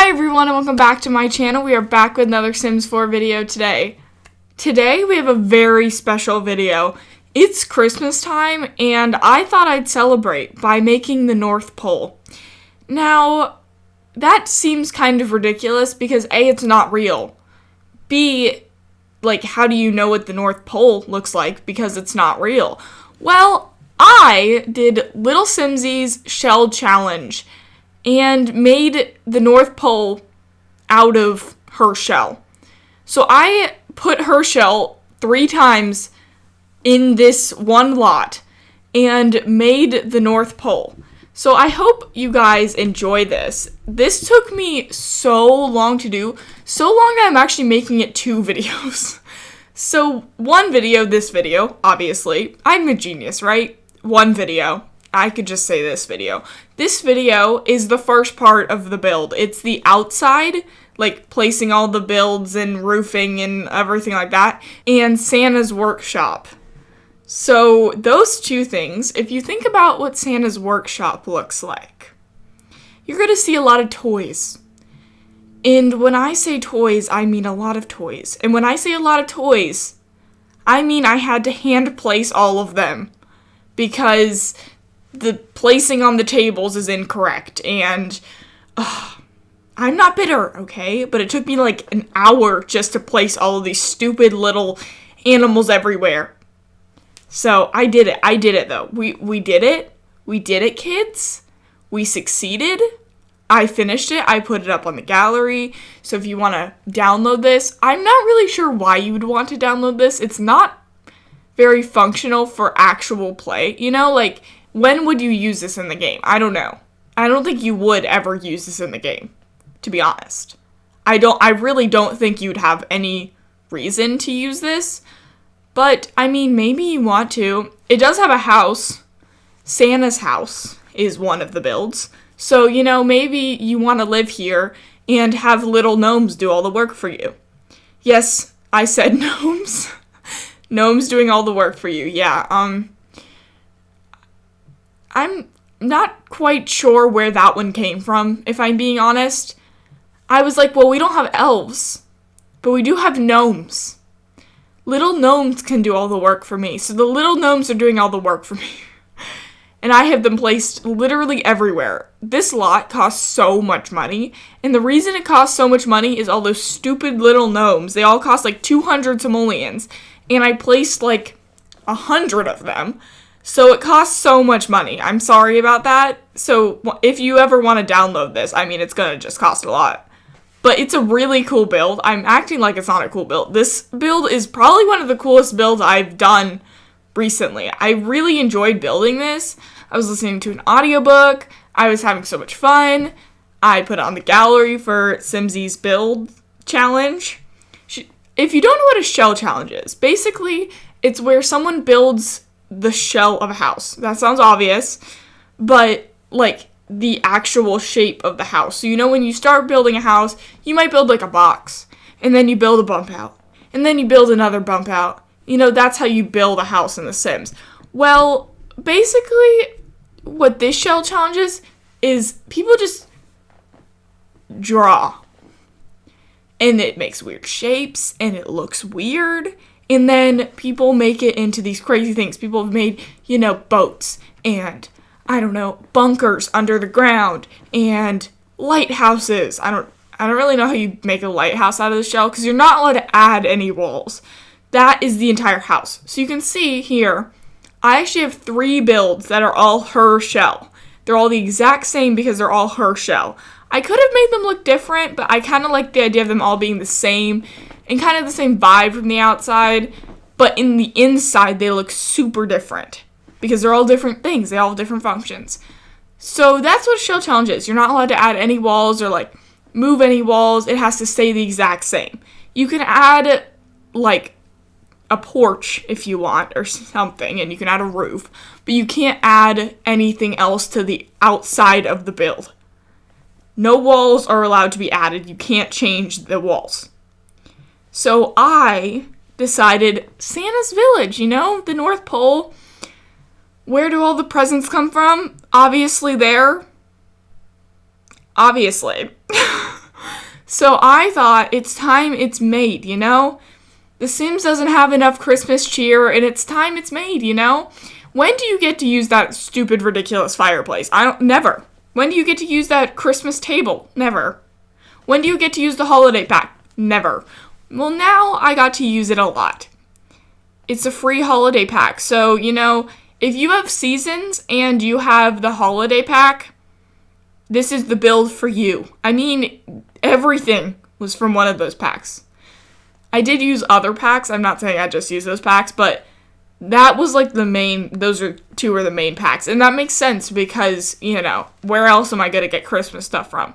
Hi everyone and welcome back to my channel. We are back with another Sims 4 video today. Today we have a very special video. It's Christmas time and I thought I'd celebrate by making the North Pole. Now, that seems kind of ridiculous because A, it's not real. B, how do you know what the North Pole looks like because it's not real? Well, I did lilsimsie's shell challenge and made the North Pole out of her shell. So I put her shell 3 times in this one lot and made the North Pole. So I hope you guys enjoy this. This took me so long to do, so long that I'm actually making it 2 videos. So one video, this video, obviously. I'm a genius, right? One video. I could just say this video. This video is the first part of the build. It's the outside, placing all the builds and roofing and everything like that, and Santa's workshop. So those 2 things, if you think about what Santa's workshop looks like, you're going to see a lot of toys. And when I say toys, I mean a lot of toys. And when I say a lot of toys, I mean I had to hand place all of them because the placing on the tables is incorrect, and I'm not bitter, okay? But it took me an hour just to place all of these stupid little animals everywhere. So I did it though. We did it, kids. We succeeded. I finished it. I put it up on the gallery. So if you want to download this, I'm not really sure why you would want to download this. It's not very functional for actual play, when would you use this in the game? I don't know. I don't think you would ever use this in the game, to be honest. I really don't think you'd have any reason to use this, but, maybe you want to. It does have a house. Santa's house is one of the builds, so, maybe you want to live here and have little gnomes do all the work for you. Yes, I said gnomes. Gnomes doing all the work for you, yeah, I'm not quite sure where that one came from, if I'm being honest. I was like, well, we don't have elves, but we do have gnomes. Little gnomes can do all the work for me, so the little gnomes are doing all the work for me. And I have them placed literally everywhere. This lot costs so much money, and the reason it costs so much money is all those stupid little gnomes. They all cost 200 simoleons, and I placed 100 of them. So it costs so much money. I'm sorry about that. So if you ever want to download this, it's going to just cost a lot. But it's a really cool build. I'm acting like it's not a cool build. This build is probably one of the coolest builds I've done recently. I really enjoyed building this. I was listening to an audiobook. I was having so much fun. I put it on the gallery for Simsie's build challenge. If you don't know what a shell challenge is, basically it's where someone builds the shell of a house. That sounds obvious, but the actual shape of the house. So when you start building a house, you might build a box, and then you build a bump out, and then you build another bump out. That's how you build a house in The Sims. Well, basically what this shell challenge is people just draw, and it makes weird shapes, and it looks weird. And then people make it into these crazy things. People have made, boats and, bunkers under the ground and lighthouses. I don't really know how you make a lighthouse out of the shell because you're not allowed to add any walls. That is the entire house. So you can see here, I actually have 3 builds that are all her shell. They're all the exact same because they're all her shell. I could have made them look different, but I kind of like the idea of them all being the same and kind of the same vibe from the outside, but in the inside they look super different because they're all different things. They all have different functions. So that's what a shell challenge is. You're not allowed to add any walls or move any walls. It has to stay the exact same. You can add a porch if you want or something, and you can add a roof, but you can't add anything else to the outside of the build. No walls are allowed to be added. You can't change the walls. So I decided Santa's village, the North Pole. Where do all the presents come from? Obviously there. Obviously. So I thought, it's time it's made, you know? The Sims doesn't have enough Christmas cheer, and it's time it's made, you know? When do you get to use that stupid, ridiculous fireplace? Never. When do you get to use that Christmas table? Never. When do you get to use the holiday pack? Never. Well, now I got to use it a lot. It's a free holiday pack, so, you know, if you have seasons and you have the holiday pack, this is the build for you. I mean, everything was from one of those packs. I did use other packs. I'm not saying I just used those packs, but that was like those two are the main packs. And that makes sense because, you know, where else am I going to get Christmas stuff from?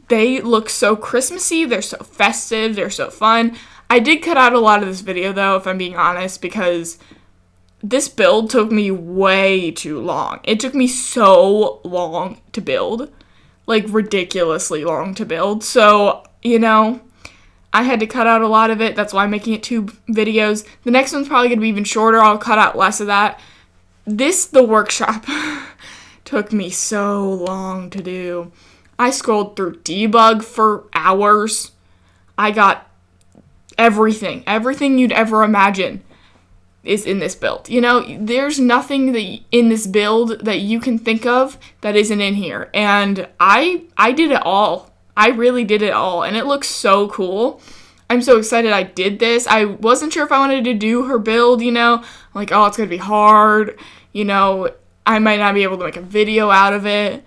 They look so Christmassy. They're so festive. They're so fun. I did cut out a lot of this video, though, if I'm being honest, because this build took me way too long. It took me so long to build. Like, ridiculously long to build. So, you know, I had to cut out a lot of it. That's why I'm making it 2 videos. The next one's probably going to be even shorter. I'll cut out less of that. The workshop, took me so long to do. I scrolled through debug for hours. I got everything. Everything you'd ever imagine is in this build. You know, there's nothing in this build that you can think of that isn't in here. And I did it all. I really did it all. And it looks so cool. I'm so excited I did this. I wasn't sure if I wanted to do her build, you know. I'm like, oh, it's going to be hard. You know, I might not be able to make a video out of it.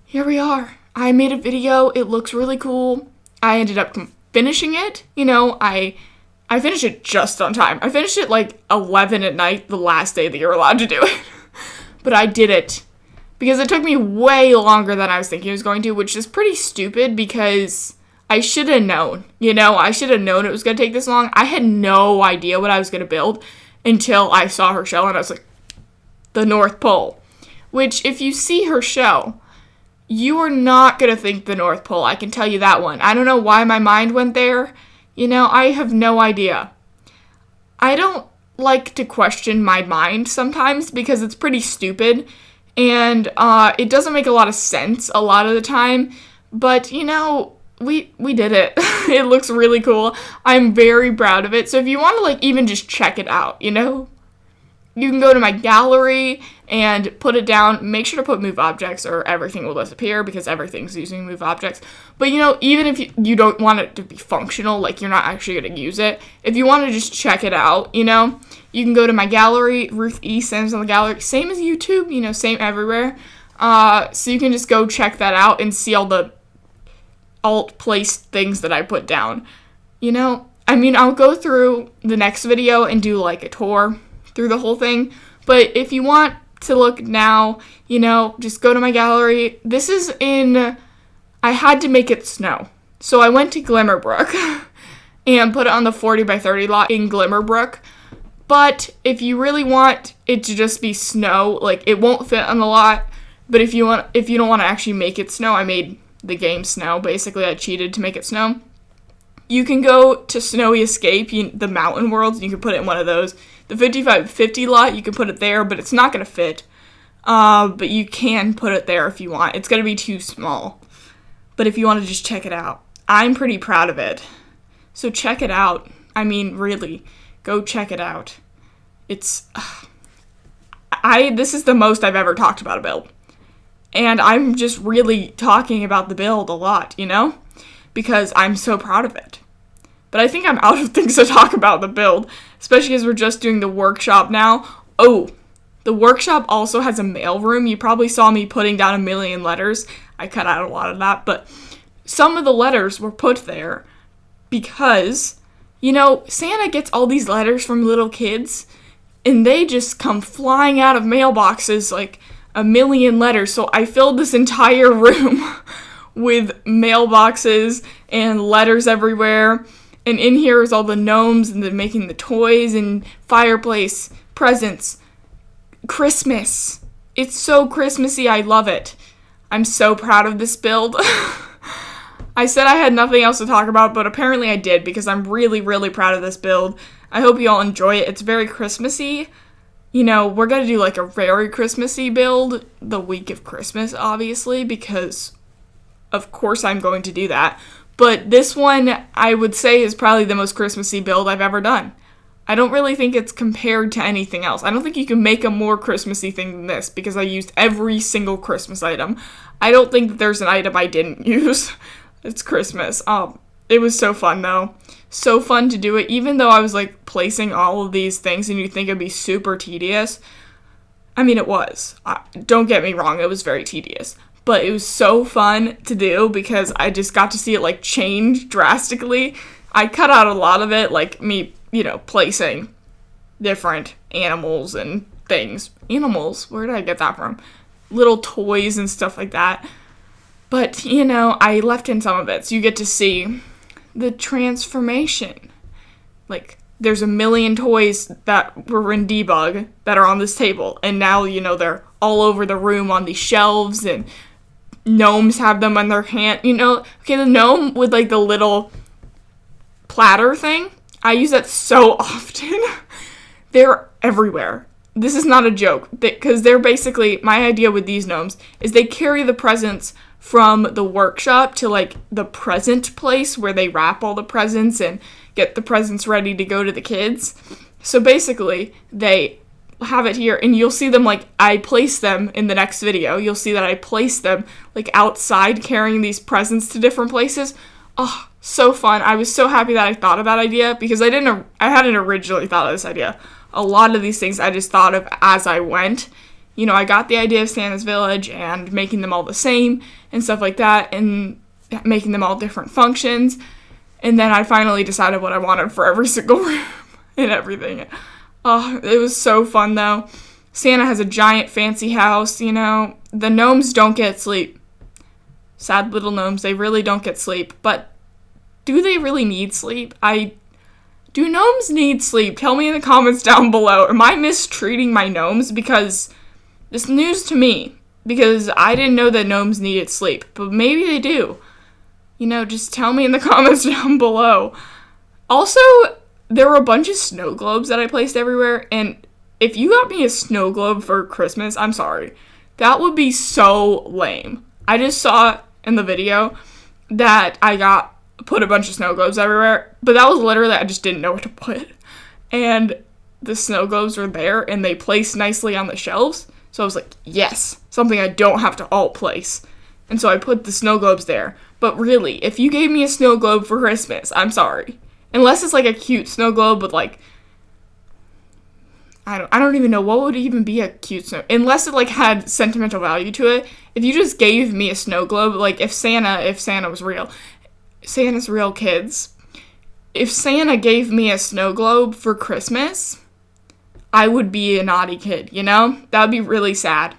Here we are. I made a video. It looks really cool. I ended up finishing it. You know, I finished it just on time. I finished it like 11 at night, the last day that you're allowed to do it. But I did it because it took me way longer than I was thinking it was going to, which is pretty stupid because I should have known. You know, I should have known it was going to take this long. I had no idea what I was going to build until I saw her shell and I was like, the North Pole. Which, if you see her shell, you are not going to think the North Pole. I can tell you that one. I don't know why my mind went there. You know, I have no idea. I don't like to question my mind sometimes because it's pretty stupid. And it doesn't make a lot of sense a lot of the time. But, you know, we did it. It looks really cool. I'm very proud of it. So if you want to, like, even just check it out, you know, you can go to my gallery and put it down. Make sure to put move objects or everything will disappear because everything's using move objects. But, you know, even if you don't want it to be functional, like you're not actually going to use it, if you want to just check it out, you know, you can go to my gallery, ruthEsims on the gallery, same as YouTube, you know, same everywhere. So you can just go check that out and see all the alt-placed things that I put down. You know, I mean, I'll go through the next video and do like a tour through the whole thing. But if you want to look now, you know, just go to my gallery. This is I had to make it snow. So I went to Glimmerbrook and put it on the 40 by 30 lot in Glimmerbrook. But if you really want it to just be snow, like it won't fit on the lot. But if you don't want to actually make it snow, I made the game snow. Basically, I cheated to make it snow. You can go to Snowy Escape, the mountain worlds, and you can put it in one of those. The 55-50 lot, you can put it there, but it's not going to fit. But you can put it there if you want. It's going to be too small. But if you want to just check it out, I'm pretty proud of it. So check it out. I mean, really, go check it out. This is the most I've ever talked about a build. And I'm just really talking about the build a lot, you know? Because I'm so proud of it. But I think I'm out of things to talk about the build, especially because we're just doing the workshop now. Oh, the workshop also has a mail room. You probably saw me putting down 1 million letters. I cut out a lot of that, but some of the letters were put there because, you know, Santa gets all these letters from little kids, and they just come flying out of mailboxes like 1 million letters. So I filled this entire room with mailboxes and letters everywhere. And in here is all the gnomes and making the toys and fireplace, presents, Christmas. It's so Christmassy. I love it. I'm so proud of this build. I said I had nothing else to talk about, but apparently I did because I'm really, really proud of this build. I hope you all enjoy it. It's very Christmassy. You know, we're going to do like a very Christmassy build the week of Christmas, obviously, because of course I'm going to do that. But this one, I would say, is probably the most Christmassy build I've ever done. I don't really think it's compared to anything else. I don't think you can make a more Christmassy thing than this because I used every single Christmas item. I don't think that there's an item I didn't use. It's Christmas. It was so fun, though. So fun to do it, even though I was, like, placing all of these things and you'd think it'd be super tedious. I mean, it was. Don't get me wrong, it was very tedious. But it was so fun to do because I just got to see it, like, change drastically. I cut out a lot of it, like, me, placing different animals and things. Animals? Where did I get that from? Little toys and stuff like that. But, I left in some of it, so you get to see the transformation. Like, there's a million toys that were in debug that are on this table, and now, they're all over the room on these shelves, and gnomes have them on their hand. Okay, the gnome with, like, the little platter thing, I use that so often. They're everywhere. This is not a joke, because they're basically, my idea with these gnomes is they carry the presents from the workshop to, like, the present place where they wrap all the presents and get the presents ready to go to the kids. So basically, they have it here, and you'll see them, like, I place them in the next video. You'll see that I place them, like, outside carrying these presents to different places. Oh, so fun. I was so happy that I thought of that idea because I hadn't originally thought of this idea. A lot of these things I just thought of as I went. I got the idea of Santa's Village and making them all the same and stuff like that and making them all different functions. And then I finally decided what I wanted for every single room and everything. Oh, it was so fun, though. Santa has a giant fancy house, The gnomes don't get sleep. Sad little gnomes, they really don't get sleep. But do they really need sleep? Do gnomes need sleep? Tell me in the comments down below. Am I mistreating my gnomes? Because it's news to me. Because I didn't know that gnomes needed sleep. But maybe they do. Just tell me in the comments down below. Also, there were a bunch of snow globes that I placed everywhere. And if you got me a snow globe for Christmas, I'm sorry. That would be so lame. I just saw in the video that I put a bunch of snow globes everywhere, but that was literally, I just didn't know what to put. And the snow globes were there, and they placed nicely on the shelves. So I was like, yes, something I don't have to alt place. And so I put the snow globes there. But really, if you gave me a snow globe for Christmas, I'm sorry. Unless it's like a cute snow globe with like, I don't even know what would even be a cute snow, unless it like had sentimental value to it. If you just gave me a snow globe, like if Santa was real, Santa's real, kids. If Santa gave me a snow globe for Christmas, I would be a naughty kid, That would be really sad.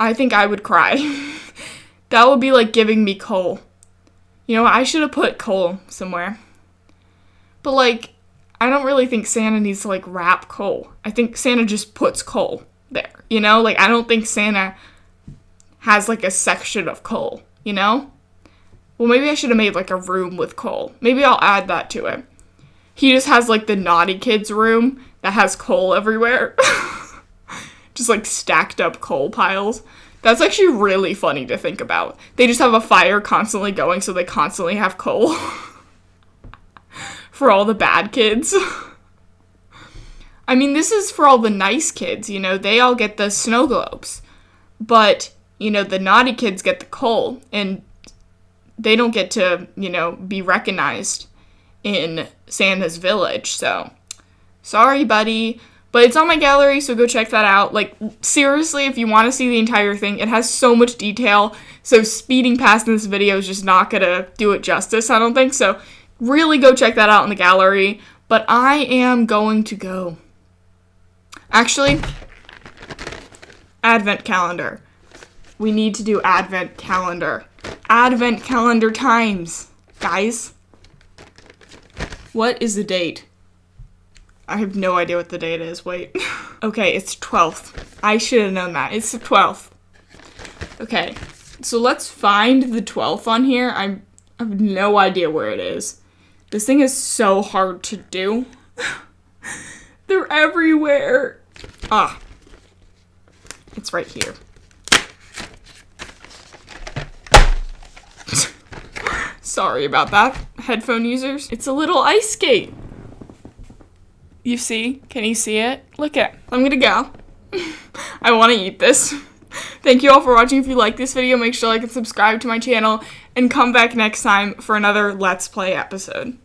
I think I would cry. That would be like giving me coal. I should have put coal somewhere. But like, I don't really think Santa needs to like wrap coal. I think Santa just puts coal there, Like, I don't think Santa has like a section of coal, Well, maybe I should have made, like, a room with coal. Maybe I'll add that to it. He just has, like, the naughty kids room that has coal everywhere. Just, like, stacked up coal piles. That's actually really funny to think about. They just have a fire constantly going, so they constantly have coal. For all the bad kids. I mean, this is for all the nice kids, They all get the snow globes. But, the naughty kids get the coal. And they don't get to, be recognized in Santa's Village, so sorry, buddy. But it's on my gallery, so go check that out. Like, seriously, if you want to see the entire thing, it has so much detail, so speeding past in this video is just not gonna do it justice, I don't think. So really go check that out in the gallery. But I am going to go. Actually, Advent calendar. We need to do Advent calendar. Advent calendar times, guys. What is the date? I have no idea what the date is. Wait. Okay, it's 12th. I should have known that. It's the 12th. Okay, so let's find the 12th on here. I have no idea where it is. This thing is so hard to do. They're everywhere. Ah. It's right here. Sorry about that, headphone users. It's a little ice skate. You see? Can you see it? Look at it. I'm gonna go. I want to eat this. Thank you all for watching. If you like this video, make sure to like and subscribe to my channel, and come back next time for another Let's Play episode.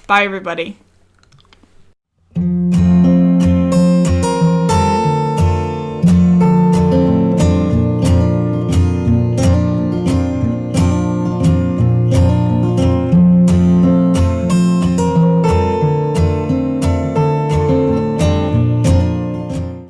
Bye, everybody.